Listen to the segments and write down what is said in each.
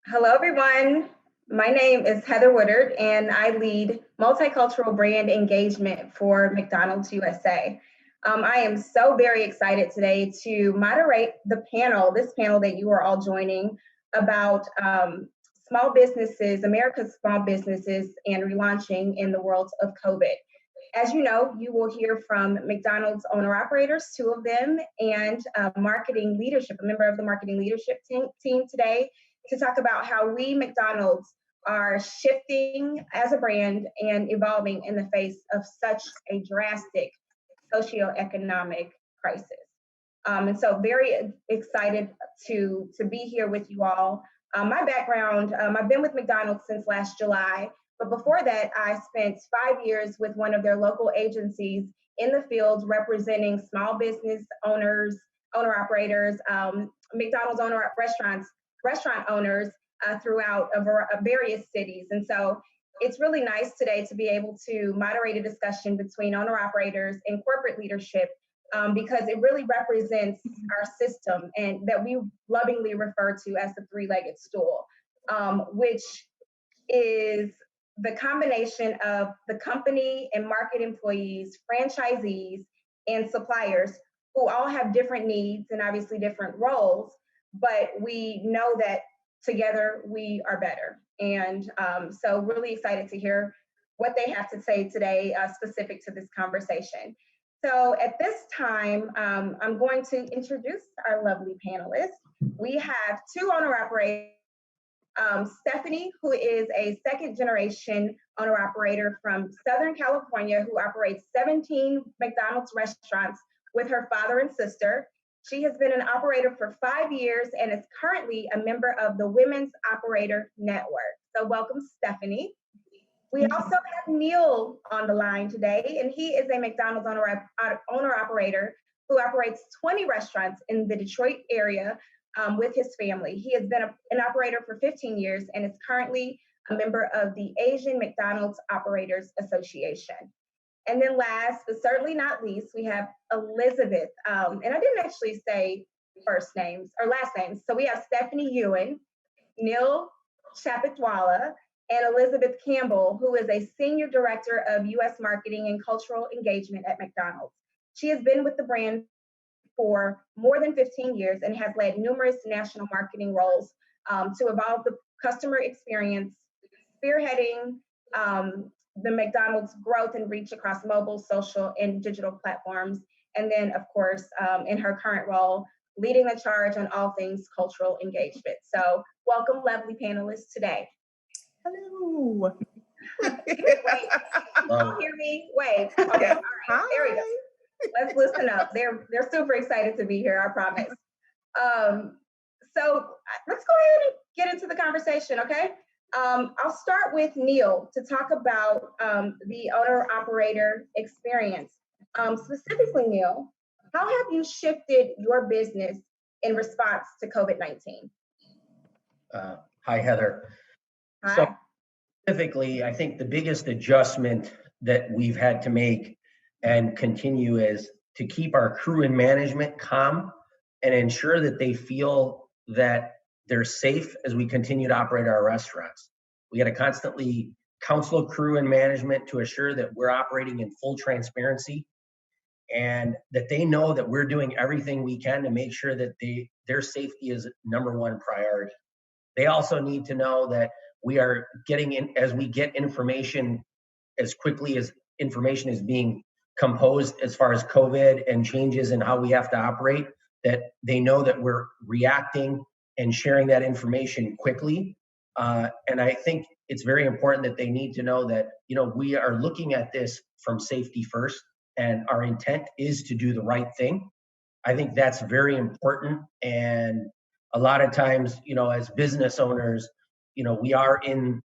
Hello, everyone. My name is Heather Woodard, and I lead multicultural brand engagement for McDonald's USA. I am so very excited today to moderate this panel that you are all joining about small businesses, America's small businesses, and relaunching in the world of COVID. As you know, you will hear from McDonald's owner operators, two of them, and marketing leadership, a member of the marketing leadership team today to talk about how we, McDonald's, are shifting as a brand and evolving in the face of such a drastic socioeconomic crisis. And so very excited to be here with you all. My background, I've been with McDonald's since last July, but before that, I spent 5 years with one of their local agencies in the field representing small business owners, owner operators, McDonald's restaurant owners throughout various cities. And so it's really nice today to be able to moderate a discussion between owner operators and corporate leadership because it really represents our system and that we lovingly refer to as the three-legged stool, which is the combination of the company and market employees, franchisees, and suppliers who all have different needs and obviously different roles, but we know that together we are better. And so really excited to hear what they have to say today specific to this conversation. So at this time, I'm going to introduce our lovely panelists. We have two owner operators, Stephanie, who is a second generation owner operator from Southern California who operates 17 McDonald's restaurants with her father and sister. She has been an operator for 5 years and is currently a member of the Women's Operator Network. So welcome, Stephanie. We also have Neel on the line today, and he is a McDonald's owner operator who operates 20 restaurants in the Detroit area with his family. He has been an operator for 15 years and is currently a member of the Asian McDonald's Operators Association. And then last, but certainly not least, we have Elizabeth. And I didn't actually say first names or last names. So we have Stephanie Yuen, Neel Chapatwala, and Elizabeth Campbell, who is a Senior Director of U.S. Marketing and Cultural Engagement at McDonald's. She has been with the brand for more than 15 years and has led numerous national marketing roles to evolve the customer experience, spearheading the McDonald's growth and reach across mobile, social, and digital platforms. And then, of course, in her current role, leading the charge on all things cultural engagement. So welcome, lovely panelists today. Hello. Wait, you all hear me? Wait. Okay. All right. Hi. There we go. Let's listen up. They're super excited to be here, I promise. So let's go ahead and get into the conversation, okay? I'll start with Neel to talk about the owner-operator experience. Specifically, Neel, how have you shifted your business in response to COVID-19? Hi, Heather. Hi. So specifically, I think the biggest adjustment that we've had to make and continue is to keep our crew and management calm and ensure that they feel that they're safe as we continue to operate our restaurants. We got to constantly counsel crew and management to assure that we're operating in full transparency and that they know that we're doing everything we can to make sure that their safety is number one priority. They also need to know that we are getting in, as we get information as quickly as information is being composed as far as COVID and changes in how we have to operate, that they know that we're reacting and sharing that information quickly. And I think it's very important that they need to know that, we are looking at this from safety first, and our intent is to do the right thing. I think that's very important. And a lot of times, as business owners, we are in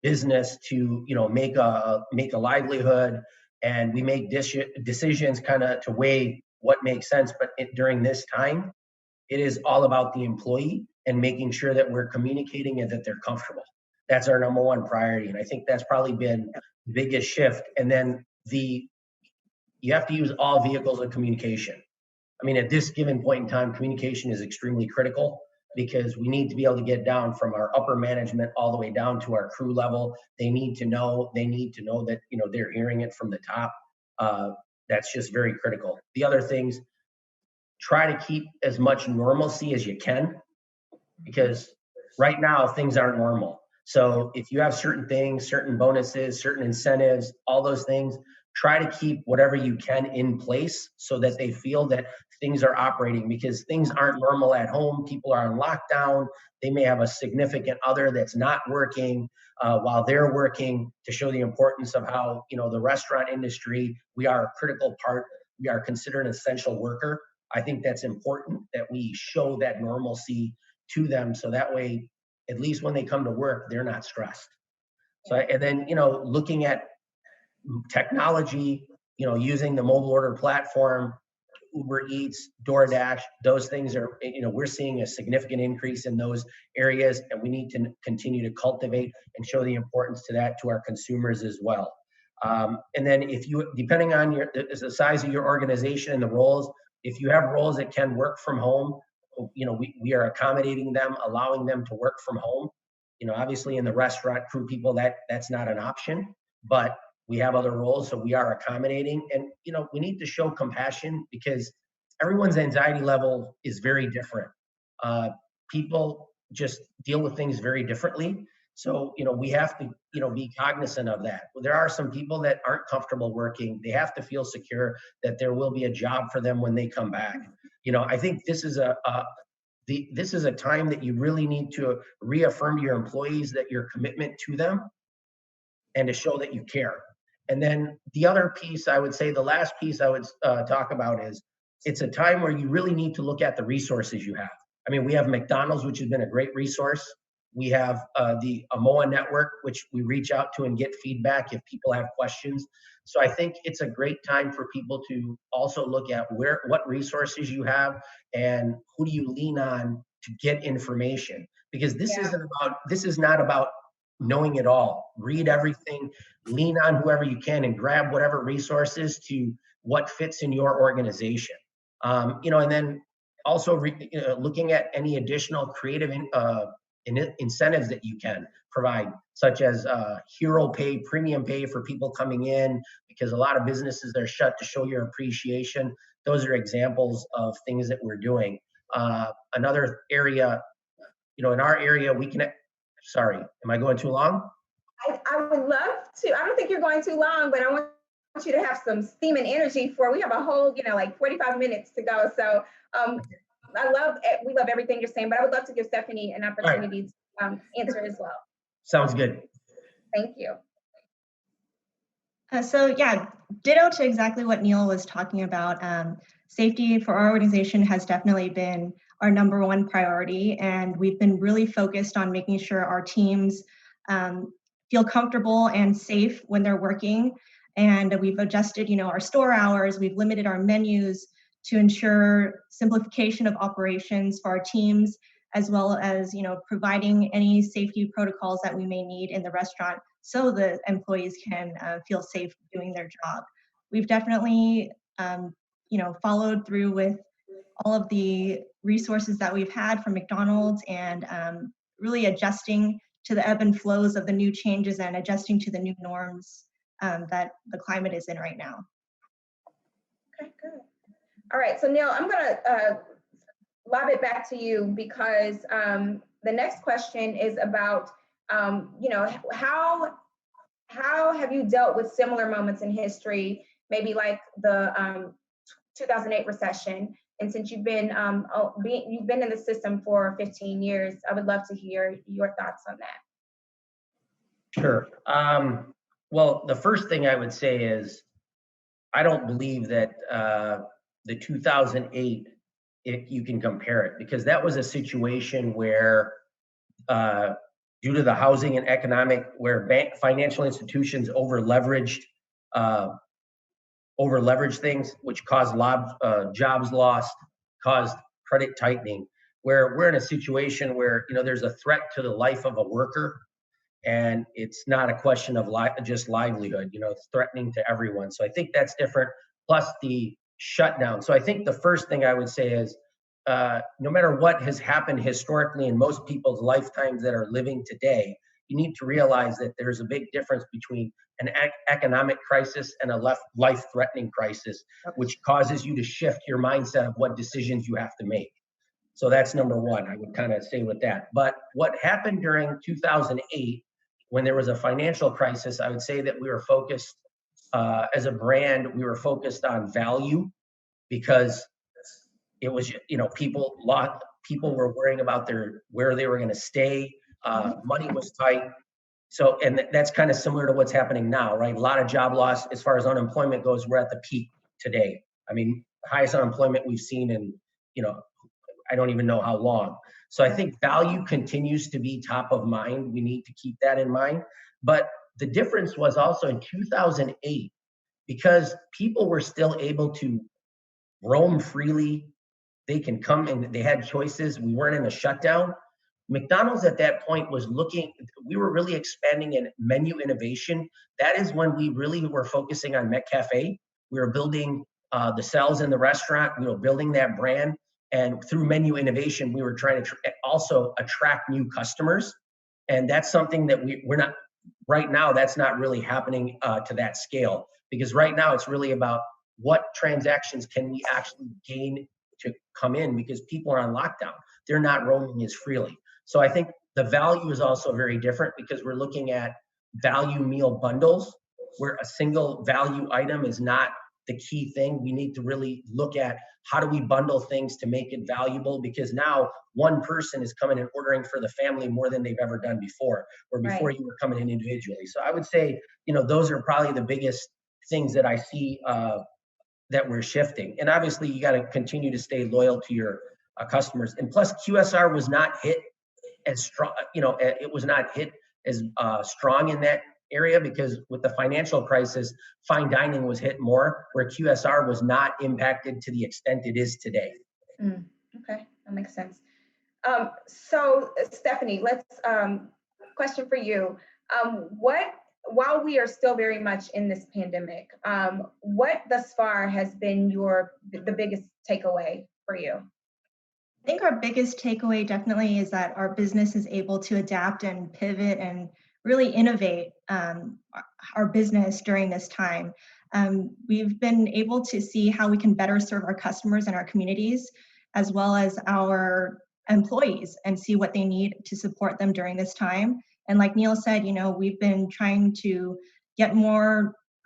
business to, make a livelihood, and we make decisions kind of to weigh what makes sense. But during this time, it is all about the employee and making sure that we're communicating and that they're comfortable. That's our number one priority. And I think that's probably been the biggest shift. And then you have to use all vehicles of communication. I mean, at this given point in time, communication is extremely critical. because we need to be able to get down from our upper management all the way down to our crew level. They need to know that, they're hearing it from the top. That's just very critical. The other things, try to keep as much normalcy as you can, because right now things aren't normal. So if you have certain things, certain bonuses, certain incentives, all those things, try to keep whatever you can in place so that they feel that things are operating, because things aren't normal at home. People are on lockdown. They may have a significant other that's not working while they're working, to show the importance of how, the restaurant industry, we are a critical part. We are considered an essential worker. I think that's important that we show that normalcy to them, so that way, at least when they come to work, they're not stressed. So, and then, looking at technology, using the mobile order platform, Uber Eats, DoorDash, those things are, we're seeing a significant increase in those areas, and we need to continue to cultivate and show the importance to that to our consumers as well. And then if you, depending on the size of your organization and the roles, if you have roles that can work from home, we are accommodating them, allowing them to work from home. Obviously in the restaurant crew people, that's not an option, but we have other roles, so we are accommodating. And we need to show compassion, because everyone's anxiety level is very different. People just deal with things very differently. So we have to be cognizant of that. There are some people that aren't comfortable working. They have to feel secure that there will be a job for them when they come back. I think this is this is a time that you really need to reaffirm to your employees that your commitment to them, and to show that you care. And then the other piece, I would say, the last piece I would talk about is, it's a time where you really need to look at the resources you have. I mean, we have McDonald's, which has been a great resource. We have the AMOA network, which we reach out to and get feedback if people have questions. So I think it's a great time for people to also look at what resources you have and who do you lean on to get information. Because this is not about knowing it all. Read everything, lean on whoever you can, and grab whatever resources to what fits in your organization. And then also looking at any additional creative incentives that you can provide, such as hero pay, premium pay for people coming in, because a lot of businesses are shut, to show your appreciation. Those are examples of things that we're doing. Another area, in our area, we can. Sorry, am I going too long? I would love to. I don't think you're going too long, but I want you to have some steam and energy we have a whole, like 45 minutes to go. So we love everything you're saying, but I would love to give Stephanie an opportunity to answer as well. Sounds good. Thank you. So yeah, ditto to exactly what Neel was talking about. Safety for our organization has definitely been our number one priority, and we've been really focused on making sure our teams feel comfortable and safe when they're working. And we've adjusted, our store hours. We've limited our menus to ensure simplification of operations for our teams, as well as providing any safety protocols that we may need in the restaurant, so the employees can feel safe doing their job. We've definitely followed through with all of the resources that we've had from McDonald's, and really adjusting to the ebb and flows of the new changes and adjusting to the new norms that the climate is in right now. Okay, good. All right, so Neel, I'm gonna lob it back to you, because the next question is about, how have you dealt with similar moments in history, maybe like the 2008 recession? And since you've been in the system for 15 years, I would love to hear your thoughts on that. Sure. Well, the first thing I would say is, I don't believe that the 2008, you can compare it, because that was a situation where, due to the housing and economic, where financial institutions over leveraged things, which caused jobs lost, caused credit tightening. Where we're in a situation where there's a threat to the life of a worker, and it's not a question of just livelihood. It's threatening to everyone. So I think that's different. Plus the shutdown. So I think the first thing I would say is, no matter what has happened historically in most people's lifetimes that are living today, you need to realize that there's a big difference between an economic crisis and a life-threatening crisis, which causes you to shift your mindset of what decisions you have to make. So that's number one. I would kind of stay with that. But what happened during 2008, when there was a financial crisis, I would say that we were focused, as a brand, we were focused on value, because it was, people were worrying about where they were going to stay. Money was tight. So, and that's kind of similar to what's happening now, right? A lot of job loss as far as unemployment goes. We're at the peak today. I mean, highest unemployment we've seen in, I don't even know how long. So I think value continues to be top of mind. We need to keep that in mind. But the difference was also in 2008, because people were still able to roam freely. They can come and they had choices. We weren't in a shutdown. McDonald's at that point was we were really expanding in menu innovation. That is when we really were focusing on McCafe. We were building the cells in the restaurant. We were building that brand. And through menu innovation, we were trying to also attract new customers. And that's something that we're not, right now, that's not really happening to that scale. Because right now it's really about what transactions can we actually gain to come in, because people are on lockdown. They're not roaming as freely. So I think the value is also very different, because we're looking at value meal bundles, where a single value item is not the key thing. We need to really look at how do we bundle things to make it valuable, because now one person is coming and ordering for the family more than they've ever done before, or before Right. you were coming in individually. So I would say, those are probably the biggest things that I see that we're shifting. And obviously you got to continue to stay loyal to your customers. And plus QSR was not hit as strong, it was not hit as strong in that area, because with the financial crisis, fine dining was hit more, where QSR was not impacted to the extent it is today. Okay, that makes sense. So Stephanie, let's question for you. While we are still very much in this pandemic, what thus far has been the biggest takeaway for you? I think our biggest takeaway definitely is that our business is able to adapt and pivot and really innovate our business during this time. We've been able to see how we can better serve our customers and our communities, as well as our employees, and see what they need to support them during this time. And like Neel said, we've been trying to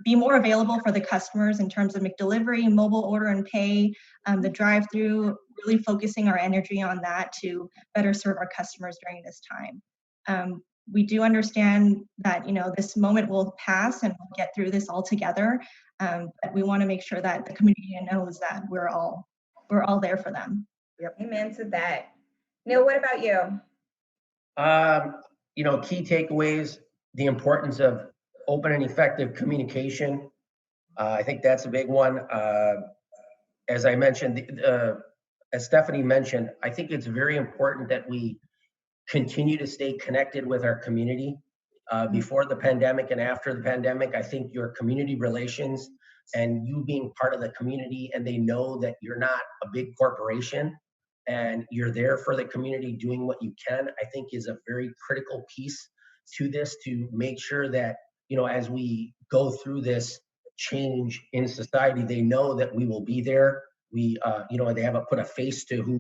be more available for the customers in terms of McDelivery, mobile order and pay, the drive-through, really focusing our energy on that to better serve our customers during this time. We do understand that this moment will pass and we'll get through this all together, but we want to make sure that the community knows that we're all there for them. Yep. Amen to that. Neel, what about you? Key takeaways: the importance of open and effective communication. I think that's a big one. As I mentioned, as Stephanie mentioned, I think it's very important that we continue to stay connected with our community before the pandemic and after the pandemic. I think your community relations and you being part of the community, and they know that you're not a big corporation and you're there for the community doing what you can, I think is a very critical piece to this, to make sure that, as we go through this change in society, they know that we will be there. They have put a face to who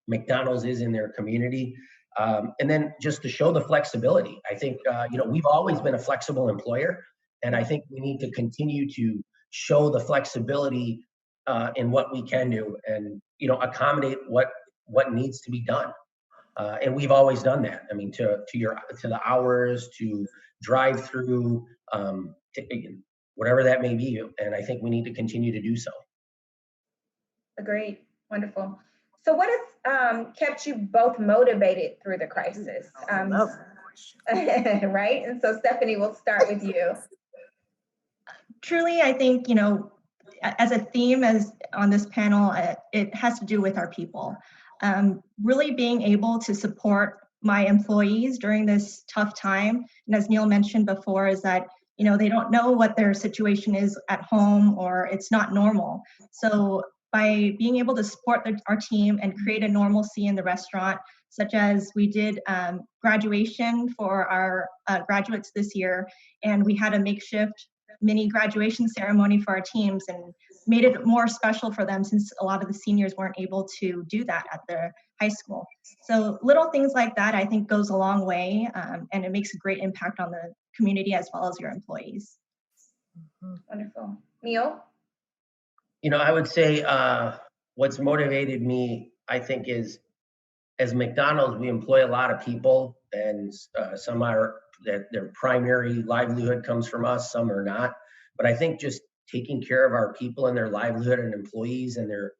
McDonald's is in their community. And then just to show the flexibility. I think, we've always been a flexible employer, and I think we need to continue to show the flexibility in what we can do, and, accommodate what needs to be done. And we've always done that. I mean, to the hours, to drive through, whatever that may be. And I think we need to continue to do so. Agreed. Wonderful. So what has kept you both motivated through the crisis? I love that question. Right? And so Stephanie, we'll start with you. Truly, I think, as a theme on this panel, it has to do with our people. Really being able to support my employees during this tough time. And as Neel mentioned before, is that, they don't know what their situation is at home, or it's not normal. So by being able to support our team and create a normalcy in the restaurant, such as we did graduation for our graduates this year, and we had a makeshift mini graduation ceremony for our teams and made it more special for them since a lot of the seniors weren't able to do that at their high school. So little things like that, I think, goes a long way, and it makes a great impact on the community as well as your employees. Wonderful. Neel? I would say what's motivated me, I think, is as McDonald's, we employ a lot of people, and some are that their primary livelihood comes from us, some are not. But I think just taking care of our people and their livelihood and employees and their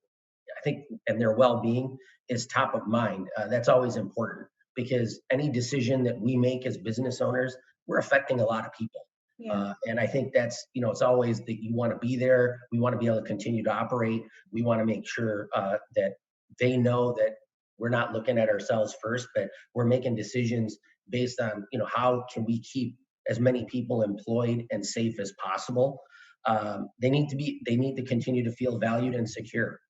well-being is top of mind. That's always important because any decision that we make as business owners, we're affecting a lot of people. Yeah. And I think that's, it's always that you want to be there. We want to be able to continue to operate. We want to make sure that they know that we're not looking at ourselves first, but we're making decisions based on, how can we keep as many people employed and safe as possible. They need to continue to feel valued and secure.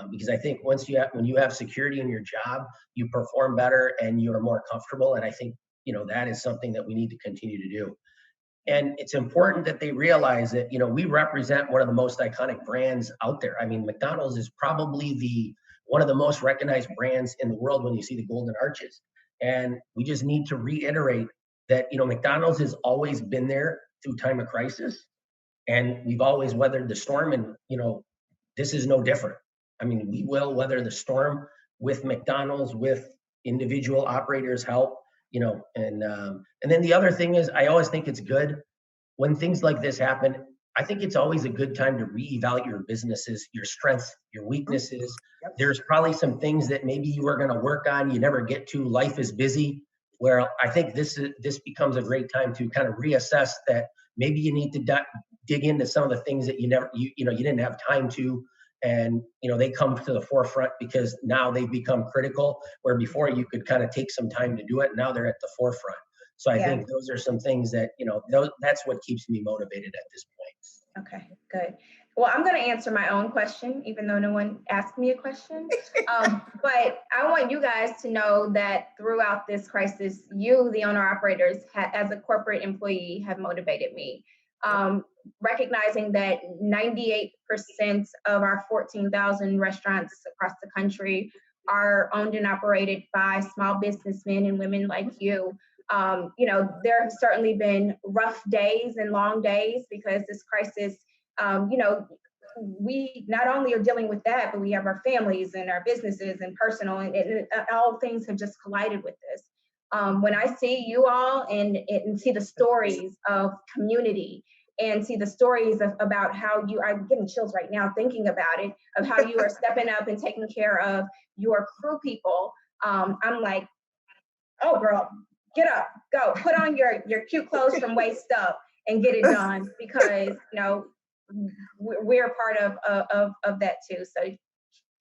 Because I think when you have security in your job, you perform better and you're more comfortable. And I think, that is something that we need to continue to do. And it's important that they realize that, we represent one of the most iconic brands out there. I mean, McDonald's is probably one of the most recognized brands in the world when you see the golden arches. And we just need to reiterate that, McDonald's has always been there through time of crisis. And we've always weathered the storm. And, this is no different. I mean, we will weather the storm with McDonald's, with individual operators' help. And then the other thing is, I always think it's good when things like this happen. I think it's always a good time to reevaluate your businesses, your strengths, your weaknesses. Yep. There's probably some things that maybe you were going to work on, you never get to. Life is busy. Where I think this becomes a great time to kind of reassess that maybe you need to dig into some of the things that you didn't have time to. And they come to the forefront because now they've become critical, where before you could kind of take some time to do it. Now they're at the forefront. So I think those are some things that, that's what keeps me motivated at this point. Okay, good. Well, I'm going to answer my own question, even though no one asked me a question. But I want you guys to know that throughout this crisis, you, the owner-operators, as a corporate employee, have motivated me. Recognizing that 98% of our 14,000 restaurants across the country are owned and operated by small businessmen and women like you. There have certainly been rough days and long days because this crisis, we not only are dealing with that, but we have our families and our businesses and personal, and all things have just collided with this. When I see you all and see the stories of community and see the stories about how I'm getting chills right now thinking about it, of how you are stepping up and taking care of your crew people, I'm like, oh girl, get up, go, put on your cute clothes from waist up and get it done, because we're part of that too. So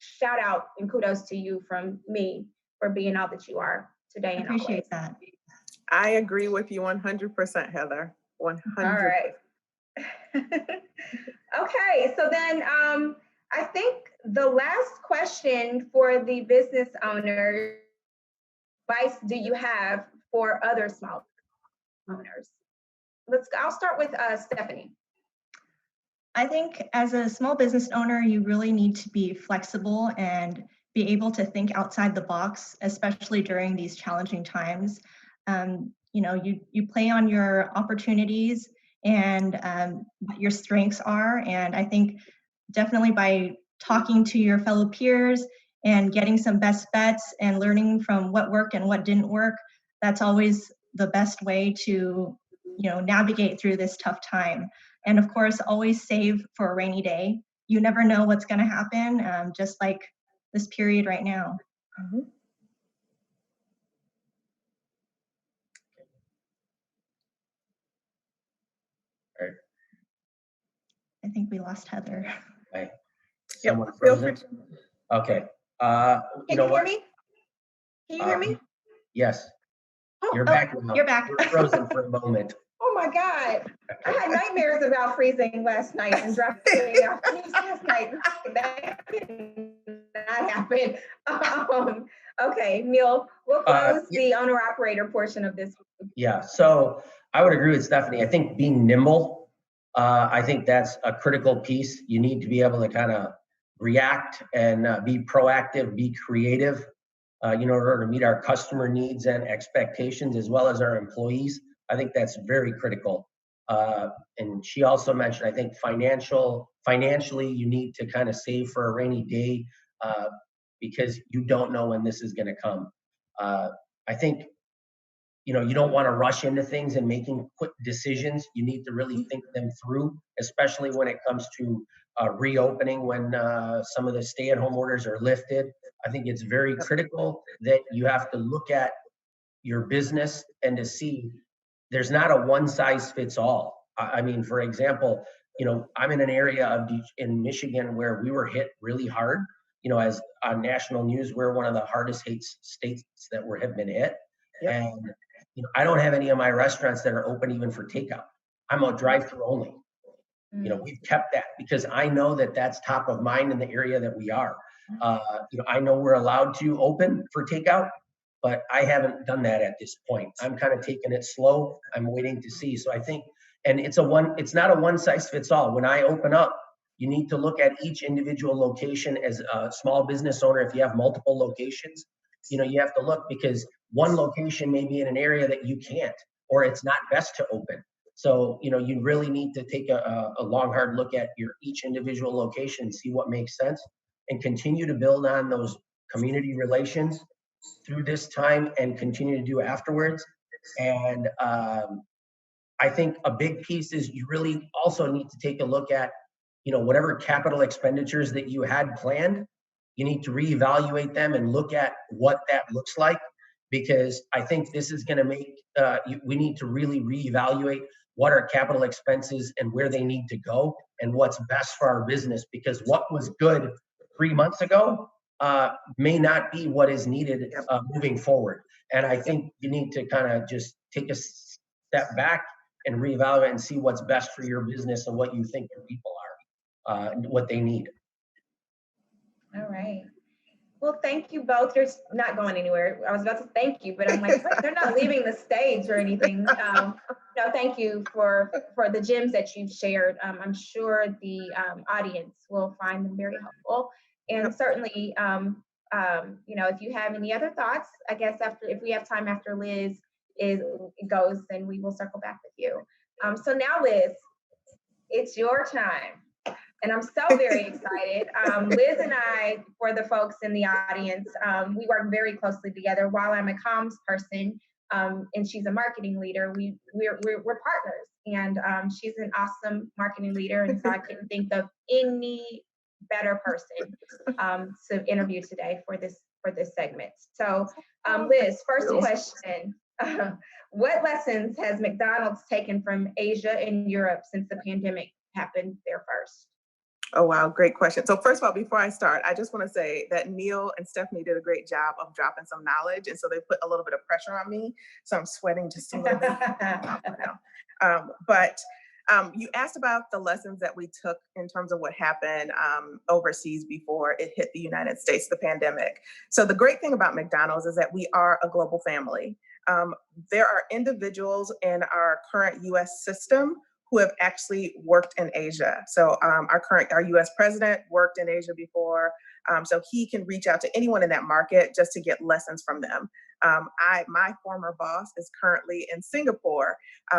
shout out and kudos to you from me for being all that you are today and always. Appreciate that. I agree with you 100%, Heather. 100%. All right. Okay, so then I think the last question for the business owners, advice do you have for other small owners? I'll start with Stephanie. I think as a small business owner, you really need to be flexible and be able to think outside the box, especially during these challenging times. You play on your opportunities and what your strengths are. And I think definitely by talking to your fellow peers and getting some best bets and learning from what worked and what didn't work, that's always the best way to, navigate through this tough time. And of course, always save for a rainy day. You never know what's going to happen, just like this period right now. Mm-hmm. Right. I think we lost Heather. Right. Yep. Someone frozen? Okay. Can you hear me? Can you hear me? Yes. Oh, You're back now. You're back. You were frozen for a moment. Oh my God. I had nightmares about freezing last night and dropping off keys last night. That did not happen. Okay, Neil, we'll close the owner operator portion of this. Yeah, so I would agree with Stephanie. I think being nimble, I think that's a critical piece. You need to be able to kind of react and be proactive, be creative, in order to meet our customer needs and expectations as well as our employees. I think that's very critical. And she also mentioned, I think financially, you need to kind of save for a rainy day because you don't know when this is going to come. I think you don't want to rush into things and making quick decisions. You need to really think them through, especially when it comes to reopening when some of the stay-at-home orders are lifted. I think it's very critical that you have to look at your business and to see there's not a one size fits all. I mean, for example, I'm in an area in Michigan where we were hit really hard. As on national news, we're one of the hardest hit states that have been hit. Yep. And I don't have any of my restaurants that are open even for takeout. I'm a drive-through only. We've kept that because I know that that's top of mind in the area that we are. I know we're allowed to open for takeout, but I haven't done that at this point. I'm kind of taking it slow. I'm waiting to see. So I think, and it's not a one size fits all. When I open up, you need to look at each individual location as a small business owner. If you have multiple locations, you have to look because one location may be in an area that you can't, or it's not best to open. So, you really need to take a long, hard look at each individual location, see what makes sense, and continue to build on those community relations through this time and continue to do afterwards. And I think a big piece is you really also need to take a look at, whatever capital expenditures that you had planned, you need to reevaluate them and look at what that looks like, because I think this is going to make, we need to really reevaluate what are capital expenses and where they need to go and what's best for our business, because what was good 3 months ago may not be what is needed moving forward. And I think you need to kind of just take a step back and reevaluate and see what's best for your business and what you think your people are, what they need. All right. Well, thank you both. You're not going anywhere. I was about to thank you, but I'm like, they're not leaving the stage or anything. No, thank you for the gems that you've shared. I'm sure the audience will find them very helpful. And certainly, if you have any other thoughts, I guess if we have time after Liz goes, then we will circle back with you. So now, Liz, it's your time. And I'm so very excited. Liz and I, for the folks in the audience, we work very closely together. While I'm a comms person and she's a marketing leader, we're partners. And she's an awesome marketing leader. And so I couldn't think of any better person to interview today for this segment. So Liz, first question. What lessons has McDonald's taken from Asia and Europe since the pandemic happened there first? Oh, wow. Great question. So first of all, before I start, I just want to say that Neel and Stephanie did a great job of dropping some knowledge. And so they put a little bit of pressure on me. So I'm sweating just a little bit. But you asked about the lessons that we took in terms of what happened overseas before it hit the United States, the pandemic. So the great thing about McDonald's is that we are a global family. There are individuals in our current U.S. system who have actually worked in Asia. So our US president worked in Asia before, so he can reach out to anyone in that market just to get lessons from them. My former boss is currently in Singapore,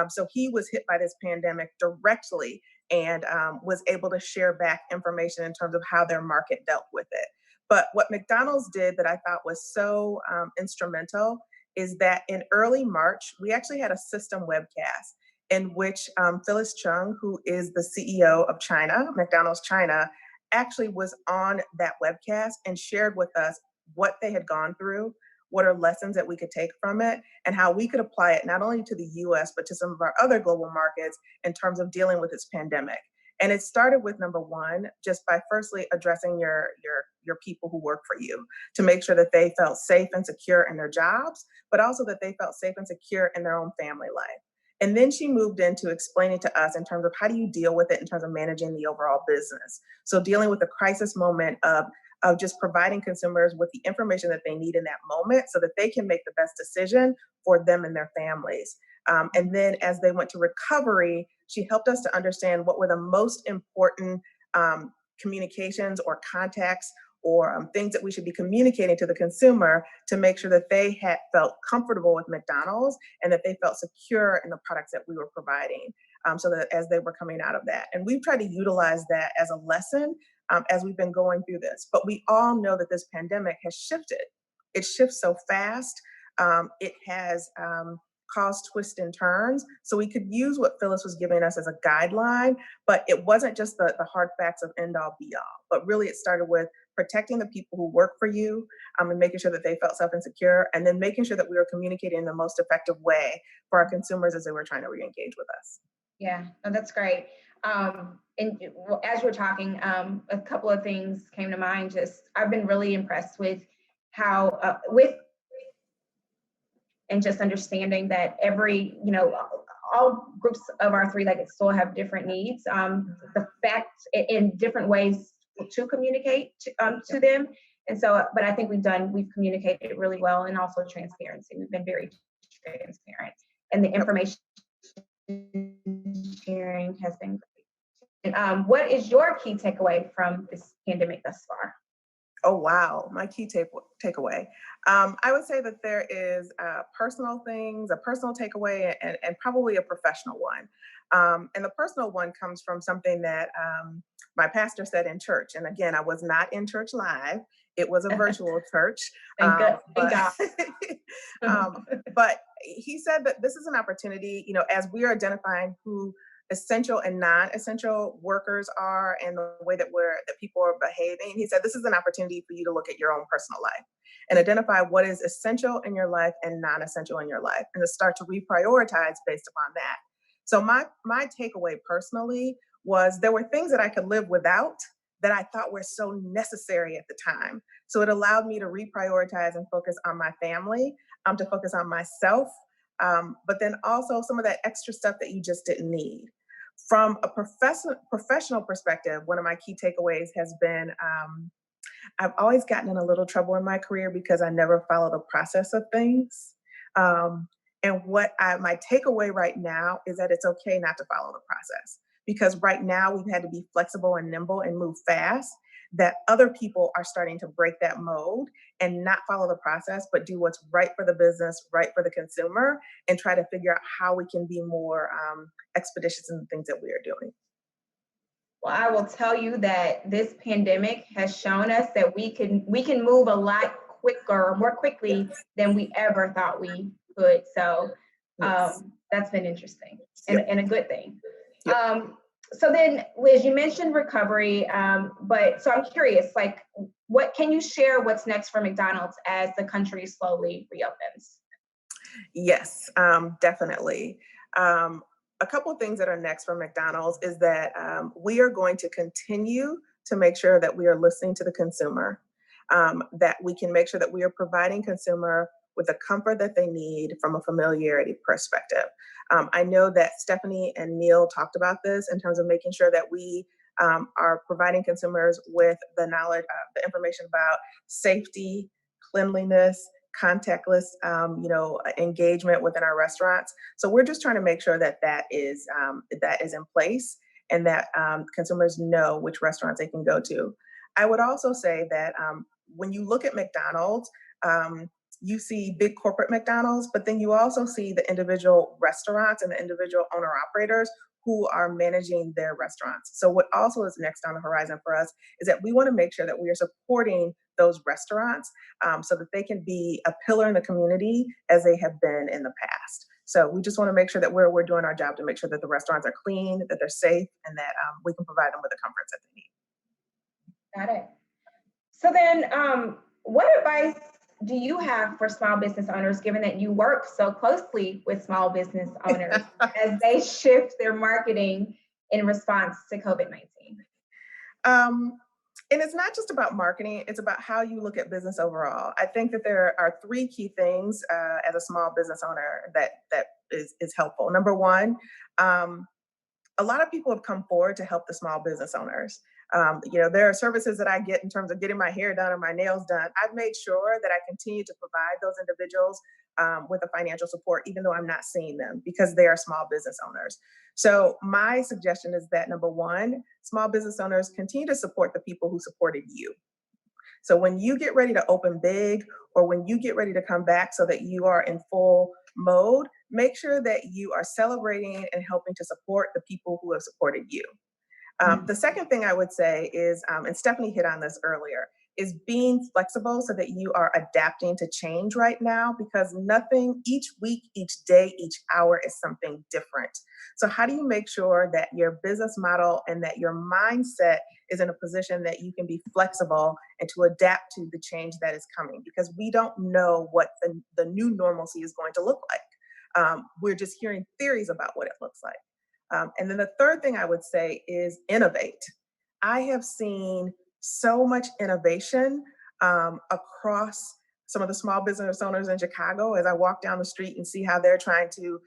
so he was hit by this pandemic directly and was able to share back information in terms of how their market dealt with it. But what McDonald's did that I thought was so instrumental is that in early March, we actually had a system webcast in which Phyllis Chung, who is the CEO of China, McDonald's China, actually was on that webcast and shared with us what they had gone through, what are lessons that we could take from it, and how we could apply it not only to the US, but to some of our other global markets in terms of dealing with this pandemic. And it started with number one, just by firstly addressing your people who work for you to make sure that they felt safe and secure in their jobs, but also that they felt safe and secure in their own family life. And then she moved into explaining to us in terms of how do you deal with it in terms of managing the overall business. So dealing with the crisis moment of just providing consumers with the information that they need in that moment so that they can make the best decision for them and their families. And then as they went to recovery, she helped us to understand what were the most important communications or contacts or things that we should be communicating to the consumer to make sure that they had felt comfortable with McDonald's and that they felt secure in the products that we were providing, so that as they were coming out of that. And we've tried to utilize that as a lesson as we've been going through this. But we all know that this pandemic has shifted. It shifts so fast. It has caused twists and turns. So we could use what Phyllis was giving us as a guideline, but it wasn't just the hard facts of end all be all, but really it started with protecting the people who work for you and making sure that they felt safe and secure, and then making sure that we were communicating in the most effective way for our consumers as they were trying to re-engage with us. Yeah, no, that's great. And as we're talking, a couple of things came to mind. Just I've been really impressed with how and just understanding that every, all groups of our three-legged stool have different needs. The fact in different ways to communicate to them. And so, but I think we've communicated really well, and also transparency. We've been very transparent, and the information sharing has been great. And what is your key takeaway from this pandemic thus far? Oh, wow. My key takeaway. I would say that there is personal things, a personal takeaway, and probably a professional one. And the personal one comes from something that my pastor said in church. And again, I was not in church live. It was a virtual church. Thank God. But he said that this is an opportunity, as we are identifying who essential and non-essential workers are and the way that people are behaving. He said, this is an opportunity for you to look at your own personal life and identify what is essential in your life and non-essential in your life, and to start to reprioritize based upon that. So my takeaway personally was there were things that I could live without that I thought were so necessary at the time. So it allowed me to reprioritize and focus on my family, to focus on myself, but then also some of that extra stuff that you just didn't need. From a professional perspective, one of my key takeaways has been I've always gotten in a little trouble in my career because I never follow the process of things. And my takeaway right now is that it's okay not to follow the process, because right now we've had to be flexible and nimble and move fast, that other people are starting to break that mode and not follow the process, but do what's right for the business, right for the consumer, and try to figure out how we can be more expeditious in the things that we are doing. Well, I will tell you that this pandemic has shown us that we can move a lot quicker, more quickly than we ever thought we could. So that's been interesting and a good thing. Yep. So then, Liz, you mentioned recovery, but so I'm curious, like, what can you share what's next for McDonald's as the country slowly reopens? Yes, definitely. A couple of things that are next for McDonald's is that we are going to continue to make sure that we are listening to the consumer, that we can make sure that we are providing consumer with the comfort that they need from a familiarity perspective. I know that Stephanie and Neel talked about this in terms of making sure that we are providing consumers with the knowledge, the information about safety, cleanliness, contactless, engagement within our restaurants. So we're just trying to make sure that that is in place, and that consumers know which restaurants they can go to. I would also say that when you look at McDonald's, you see big corporate McDonald's, but then you also see the individual restaurants and the individual owner operators who are managing their restaurants. So what also is next on the horizon for us is that we want to make sure that we are supporting those restaurants so that they can be a pillar in the community as they have been in the past. So we just want to make sure that we're doing our job to make sure that the restaurants are clean, that they're safe, and that we can provide them with the comforts that they need. Got it. So then what advice do you have for small business owners, given that you work so closely with small business owners as they shift their marketing in response to COVID-19? And it's not just about marketing, it's about how you look at business overall. I think that there are three key things as a small business owner that is helpful. Number one, a lot of people have come forward to help the small business owners. There are services that I get in terms of getting my hair done or my nails done. I've made sure that I continue to provide those individuals with a financial support, even though I'm not seeing them, because they are small business owners. So my suggestion is that, number one, small business owners continue to support the people who supported you. So when you get ready to open big, or when you get ready to come back so that you are in full mode, make sure that you are celebrating and helping to support the people who have supported you. The second thing I would say is, and Stephanie hit on this earlier, is being flexible so that you are adapting to change right now, because nothing, each week, each day, each hour is something different. So how do you make sure that your business model and that your mindset is in a position that you can be flexible and to adapt to the change that is coming? Because we don't know what the new normalcy is going to look like. We're just hearing theories about what it looks like. And then the third thing I would say is innovate. I have seen so much innovation across some of the small business owners in Chicago as I walk down the street and see how they're trying to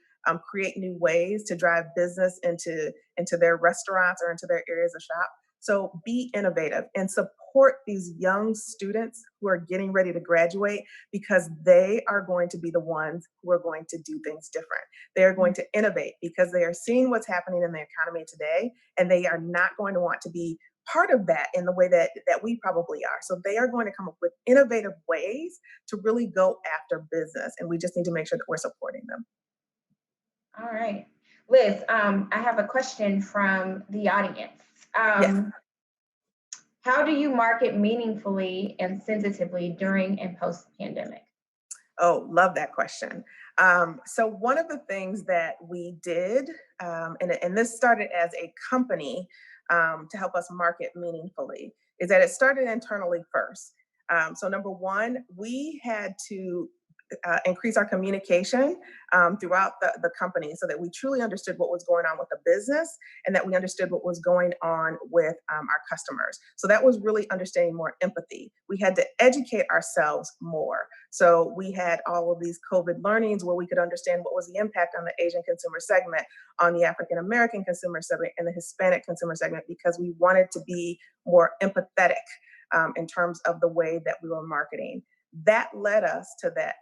create new ways to drive business into their restaurants or into their areas of shop. So be innovative and support these young students who are getting ready to graduate, because they are going to be the ones who are going to do things different. They are going to innovate because they are seeing what's happening in the economy today, and they are not going to want to be part of that in the way that we probably are. So they are going to come up with innovative ways to really go after business, and we just need to make sure that we're supporting them. All right. Liz, I have a question from the audience. Yes. How do you market meaningfully and sensitively during and post-pandemic? Oh, love that question. So one of the things that we did, and this started as a company to help us market meaningfully, is that it started internally first. So number one, we had to increase our communication throughout the company so that we truly understood what was going on with the business and that we understood what was going on with our customers. So that was really understanding more empathy. We had to educate ourselves more. So we had all of these COVID learnings where we could understand what was the impact on the Asian consumer segment, on the African American consumer segment, and the Hispanic consumer segment, because we wanted to be more empathetic in terms of the way that we were marketing. That led us to that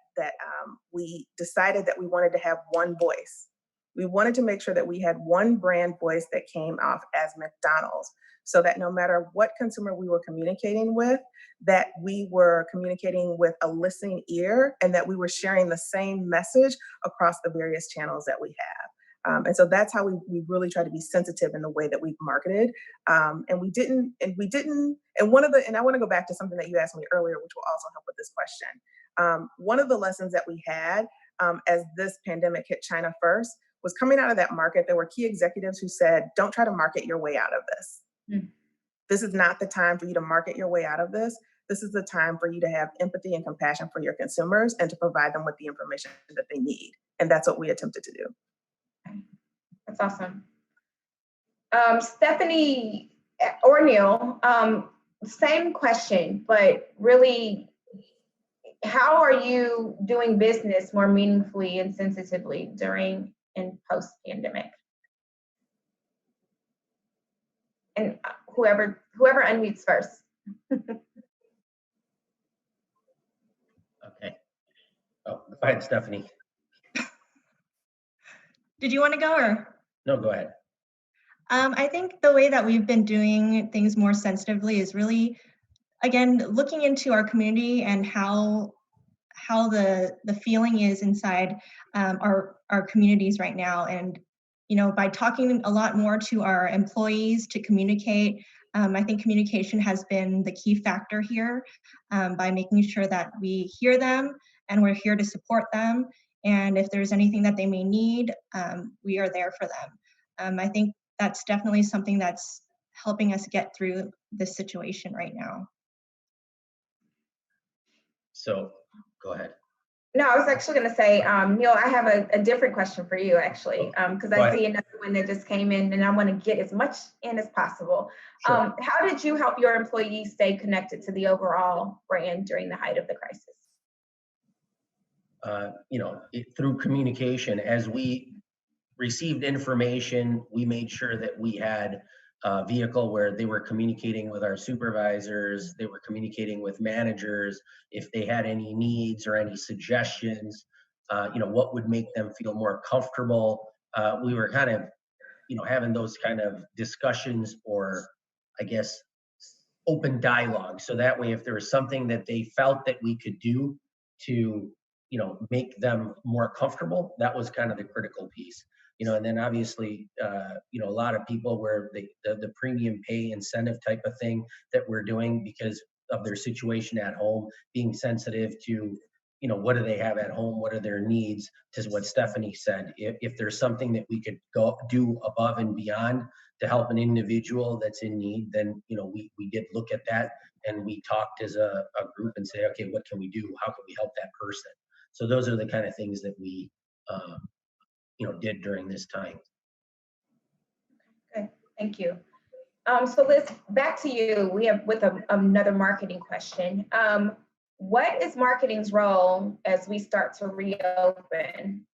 we decided that we wanted to have one voice. We wanted to make sure that we had one brand voice that came off as McDonald's, so that no matter what consumer we were communicating with, that we were communicating with a listening ear and that we were sharing the same message across the various channels that we have. And so that's how we really try to be sensitive in the way that we've marketed. And I want to go back to something that you asked me earlier, which will also help with this question. One of the lessons that we had as this pandemic hit China first was coming out of that market. There were key executives who said, don't try to market your way out of this. This is not the time for you to market your way out of this. This is the time for you to have empathy and compassion for your consumers and to provide them with the information that they need. And that's what we attempted to do. That's awesome. Stephanie or Neel, same question, but really, how are you doing business more meaningfully and sensitively during and post-pandemic? And whoever unmutes first. Okay. Oh, go ahead, Stephanie. Did you want to go or? No, go ahead. I think the way that we've been doing things more sensitively is really, again, looking into our community and how the feeling is inside our communities right now. And, by talking a lot more to our employees to communicate, I think communication has been the key factor here, by making sure that we hear them and we're here to support them. And if there's anything that they may need, we are there for them. I think that's definitely something that's helping us get through this situation right now. So go ahead. No, I was actually going to say, Neel, I have a different question for you, actually, because I see another one that just came in, and I want to get as much in as possible. Sure. How did you help your employees stay connected to the overall brand during the height of the crisis? Through communication, as we received information, we made sure that we had a vehicle where they were communicating with our supervisors, they were communicating with managers if they had any needs or any suggestions, what would make them feel more comfortable. We were kind of, having those kind of discussions, or I guess open dialogue. So that way, if there was something that they felt that we could do to, make them more comfortable, that was kind of the critical piece. And then obviously, a lot of people where the premium pay incentive type of thing that we're doing because of their situation at home, being sensitive to, what do they have at home? What are their needs? To what Stephanie said, if there's something that we could go do above and beyond to help an individual that's in need, then, we did look at that, and we talked as a group and say, okay, what can we do? How can we help that person? So those are the kind of things that we, did during this time. Okay, thank you. So Liz, back to you. We have another marketing question. What is marketing's role as we start to reopen?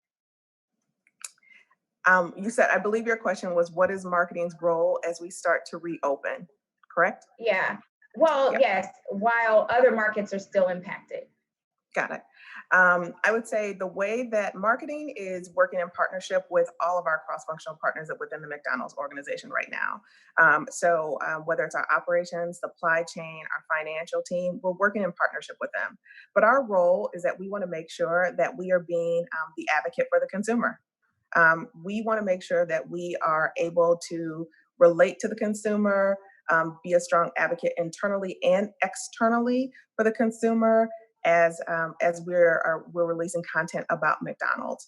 You said, I believe your question was, what is marketing's role as we start to reopen, correct? Yeah. Well, yes, while other markets are still impacted. Got it. I would say the way that marketing is working in partnership with all of our cross-functional partners within the McDonald's organization right now. So whether it's our operations, supply chain, our financial team, we're working in partnership with them. But our role is that we want to make sure that we are being the advocate for the consumer. We want to make sure that we are able to relate to the consumer, be a strong advocate internally and externally for the consumer, as we're releasing content about McDonald's.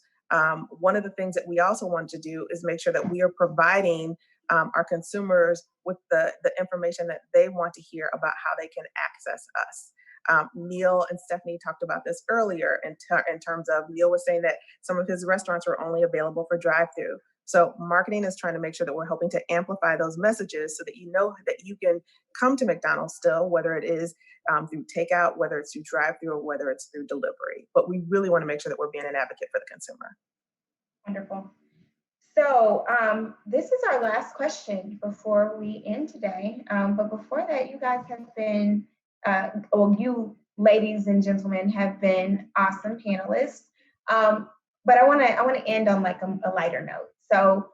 One of the things that we also want to do is make sure that we are providing our consumers with the information that they want to hear about how they can access us. Neel and Stephanie talked about this earlier in terms of, Neel was saying that some of his restaurants are only available for drive-through. So marketing is trying to make sure that we're helping to amplify those messages so that you know that you can come to McDonald's still, whether it is through takeout, whether it's through drive-through, or whether it's through delivery. But we really want to make sure that we're being an advocate for the consumer. Wonderful. So this is our last question before we end today. But before that, you guys have been, you ladies and gentlemen have been awesome panelists. But I want to end on like a lighter note. So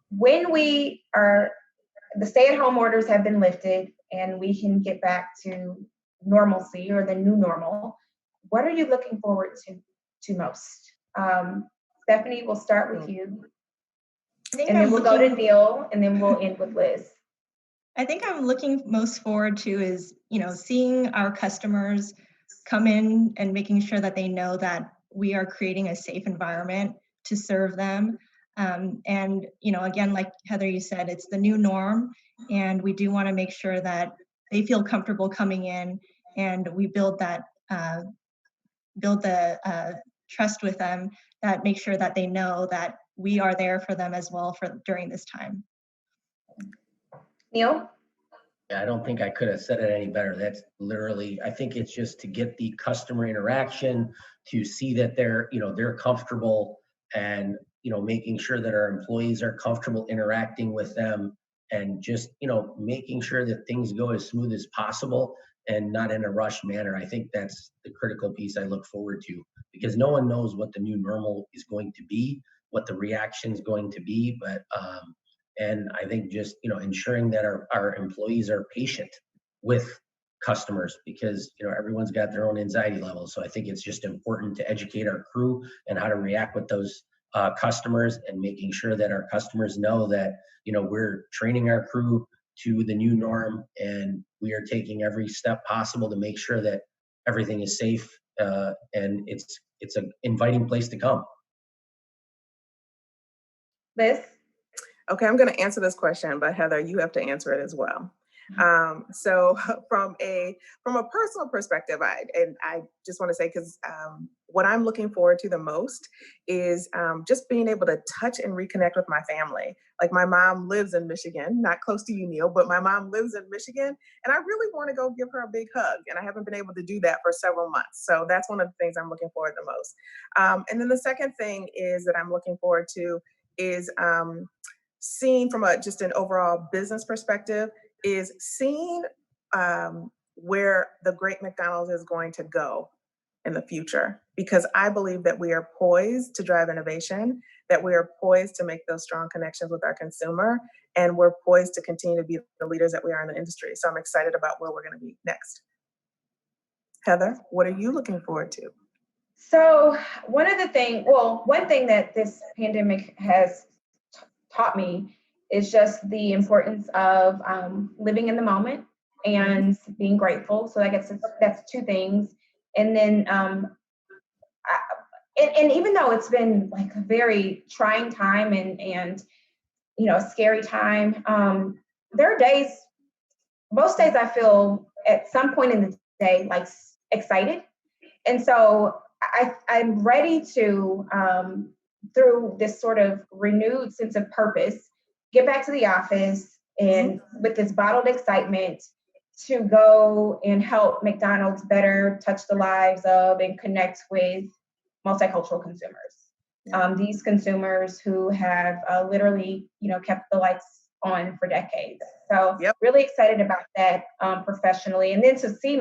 when the stay-at-home orders have been lifted and we can get back to normalcy or the new normal, what are you looking forward to most? Stephanie, we'll start with you. And then we'll go to Neel, and then we'll end with Liz. I think I'm looking most forward to is, seeing our customers come in and making sure that they know that we are creating a safe environment to serve them. And, again, like Heather, you said, it's the new norm, and we do want to make sure that they feel comfortable coming in, and we build the trust with them, that make sure that they know that we are there for them as well during this time. Neel? I don't think I could have said it any better. That's literally, I think it's just to get the customer interaction, to see that they're comfortable, and, making sure that our employees are comfortable interacting with them, and just, making sure that things go as smooth as possible and not in a rushed manner. I think that's the critical piece I look forward to, because no one knows what the new normal is going to be, what the reaction is going to be. But, and I think just, ensuring that our employees are patient with customers, because, everyone's got their own anxiety levels. So I think it's just important to educate our crew and how to react with those customers, and making sure that our customers know that, we're training our crew to the new norm, and we are taking every step possible to make sure that everything is safe, and it's an inviting place to come. Liz? Okay, I'm going to answer this question, but Heather, you have to answer it as well. So from a personal perspective, I just want to say, because what I'm looking forward to the most is just being able to touch and reconnect with my family. Like, my mom lives in Michigan, not close to you, Neel, but my mom lives in Michigan, and I really want to go give her a big hug, and I haven't been able to do that for several months. So that's one of the things I'm looking forward to the most. And then the second thing is that I'm looking forward to is seeing from just an overall business perspective, is seeing where the great McDonald's is going to go in the future, because I believe that we are poised to drive innovation, that we are poised to make those strong connections with our consumer, and we're poised to continue to be the leaders that we are in the industry. So I'm excited about where we're going to be next. Heather, what are you looking forward to? So one thing that this pandemic has taught me is just the importance of living in the moment and being grateful. So I guess that's two things. And then, and even though it's been like a very trying time and a scary time, there are days, most days I feel at some point in the day like excited. And so I'm ready to, through this sort of renewed sense of purpose, get back to the office and with this bottled excitement to go and help McDonald's better touch the lives of and connect with multicultural consumers. These consumers who have literally, kept the lights on for decades. So really excited about that professionally. And then to see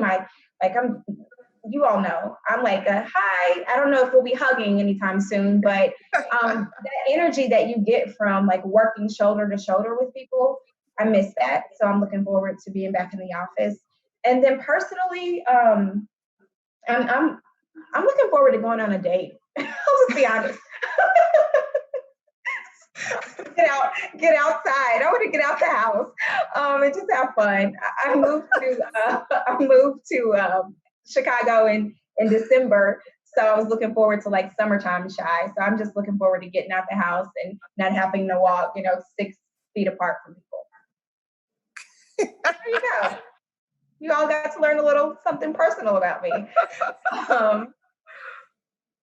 you all know, I'm like, hi, I don't know if we'll be hugging anytime soon, but that energy that you get from like working shoulder to shoulder with people, I miss that. So I'm looking forward to being back in the office. And then personally, I'm looking forward to going on a date. I'll just be honest. Get outside. I want to get out the house and just have fun. I moved to Chicago in December, so I was looking forward to like summertime shy. So I'm just looking forward to getting out the house and not having to walk, 6 feet apart from people. There you go. You all got to learn a little something personal about me.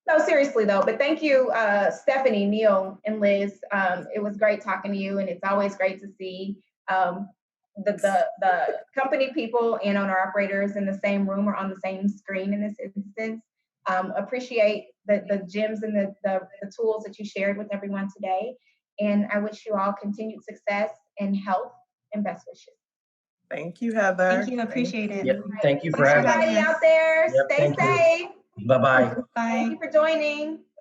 No, seriously though, but thank you, Stephanie, Neel, and Liz. It was great talking to you, and it's always great to see the company people and owner operators in the same room or on the same screen in this instance. Appreciate the gems and the tools that you shared with everyone today. And I wish you all continued success and health and best wishes. Thank you, Heather. Thank you. Appreciate it. Yep. Thank you for having us. Everybody out there, Yep, stay safe. Bye-bye. Bye. Thank you for joining.